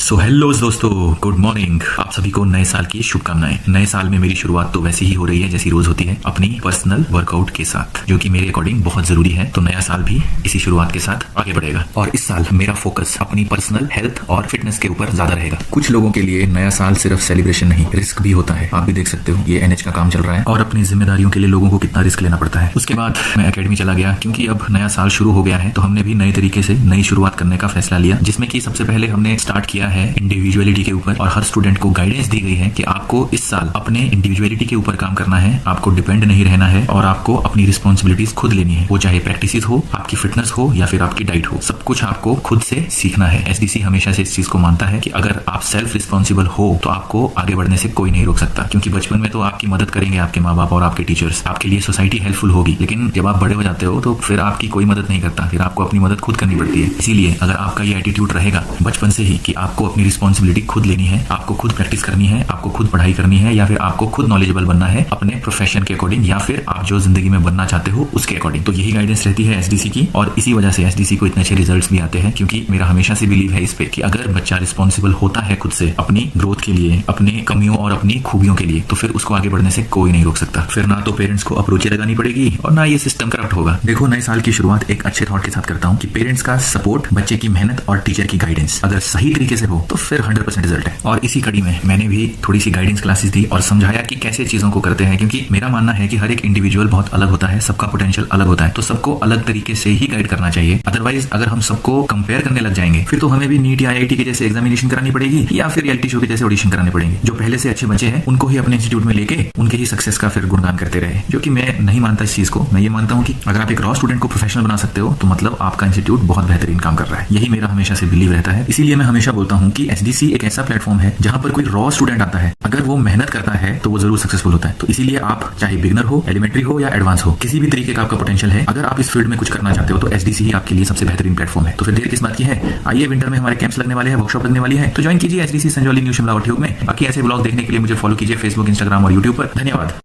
So hello दोस्तों, good morning. आप सभी को नए साल की शुभकामनाएं। नए साल में मेरी शुरुआत तो वैसे ही हो रही है जैसी रोज होती है, अपनी पर्सनल वर्कआउट के साथ, जो कि मेरे अकॉर्डिंग बहुत जरूरी है। तो नया साल भी इसी शुरुआत के साथ आगे बढ़ेगा और इस साल मेरा फोकस अपनी पर्सनल हेल्थ और फिटनेस के ऊपर ज्यादा रहेगा। कुछ लोगों के लिए नया साल सिर्फ सेलिब्रेशन नहीं, रिस्क भी होता है। आप भी देख सकते हो, ये एनएच का काम चल रहा है और अपनी जिम्मेदारियों के लिए लोगों को कितना रिस्क लेना पड़ता है। उसके बाद मैं एकेडमी चला गया, क्योंकि अब नया साल शुरू हो गया है तो हमने भी नए तरीके से नई शुरुआत करने का फैसला लिया, जिसमें कि सबसे पहले हमने स्टार्ट किया है इंडिविजुअलिटी के ऊपर। और हर स्टूडेंट को गाइडेंस दी गई है कि आपको इस साल अपने इंडिविजुअलिटी के ऊपर काम करना है, आपको डिपेंड नहीं रहना है और आपको अपनी रिस्पॉन्सिबिलिटीज खुद लेनी है। वो चाहे प्रैक्टिस हो, आपकी फिटनेस हो या फिर आपकी डाइट हो, सब कुछ आपको खुद से सीखना है। एसडीसी हमेशा से इस चीज को मानता है कि अगर आप सेल्फ रिस्पॉन्सिबल हो तो आपको आगे बढ़ने से कोई नहीं रोक सकता। क्योंकि बचपन में तो आपकी मदद करेंगे आपके माँ बाप और आपके टीचर्स, आपके लिए सोसाइटी हेल्पफुल होगी, लेकिन जब आप बड़े हो जाते हो तो फिर आपकी कोई मदद नहीं करता, फिर आपको अपनी मदद खुद करनी पड़ती है। इसीलिए अगर आपका ये एटीट्यूड रहेगा बचपन से ही कि आपको अपनी रिस्पॉन्सिबिलिटी खुद लेनी है, आपको खुद प्रैक्टिस करनी है, आपको खुद पढ़ाई करनी है, या फिर आपको खुद नॉलेजेबल बनना है अपने प्रोफेशन के अकॉर्डिंग, या फिर आप जो जिंदगी में बनना चाहते हो उसके अकॉर्डिंग, तो यही गाइडेंस रहती है एसडीसी की। और इसी वजह से एसडीसी को इतने अच्छे रिजल्ट्स भी आते हैं, क्योंकि मेरा हमेशा से बिलीव है इस पे कि अगर बच्चा रिस्पॉन्सिबल होता है खुद से अपनी ग्रोथ के लिए, अपने कमियों और अपनी खूबियों के लिए, तो फिर उसको आगे बढ़ने से कोई नहीं रोक सकता। फिर ना तो पेरेंट्स को अप्रोच लगानी पड़ेगी और ना ये सिस्टम करप्ट होगा। देखो, नए साल की शुरुआत एक अच्छे थॉट के साथ करता हूँ कि पेरेंट्स का सपोर्ट, बच्चे की मेहनत और टीचर की गाइडेंस अगर सही तरीके से हो तो फिर 100% रिजल्ट है। और इसी कड़ी में मैंने भी थोड़ी सी गाइडेंस क्लासेस दी और समझाया कि कैसे चीजों को करते हैं, क्योंकि मेरा मानना है कि हर एक इंडिविजुअल बहुत अलग होता है, सबका पोटेंशियल अलग होता है, तो सबको अलग तरीके से ही गाइड करना चाहिए। अदरवाइज अगर हम सबको कंपेयर करने लग जाएंगे फिर तो हमें भी नीट या आईआईटी के जैसे एग्जामिनेशन करानी पड़ेगी, या फिर रियलिटी शो के जैसे ऑडिशन कराने पड़ेंगे। जो पहले से अच्छे बच्चे हैं उनको ही अपने इंस्टीट्यूट में लेके उनके ही सक्सेस का फिर गुणगान करते रहे, जो कि मैं नहीं मानता इस चीज को। मैं ये मानता हूँ कि अगर आप एक रॉ स्टूडेंट को प्रोफेशनल बना सकते हो तो मतलब आपका इंस्टीट्यूट बहुत बेहतरीन काम कर रहा है। यही मेरा हमेशा से बिलीव रहता है। इसीलिए मैं हमेशा बोलता हूँ कि एसडीसी एक ऐसा प्लेटफॉर्म है जहां पर कोई रॉ स्टूडेंट आता है, अगर वो मेहनत करता है तो वो जरूर सक्सेसफुल होता है। तो इसीलिए आप चाहे बिगिनर हो, एलिमेंट्री हो या एडवांस हो, किसी भी तरीके का आपका पोटेंशियल है, अगर आप इस फील्ड में कुछ करना चाहते हो तो एसडीसी ही आपके लिए सबसे बेहतरीन प्लेटफॉर्म है। तो फिर देर किस बात की है, आइए, विंटर में हमारे कैंप्स लगने वाले हैं, वर्कशॉप लगने वाली है, तो ज्वाइन कीजिए एसडीसी संजौली न्यू शिमला और ट्यूब में। बाकी ऐसे ब्लॉग देखने के लिए मुझे फॉलो कीजिए फेसबुक, इंस्टाग्राम और यूट्यूब पर। धन्यवाद।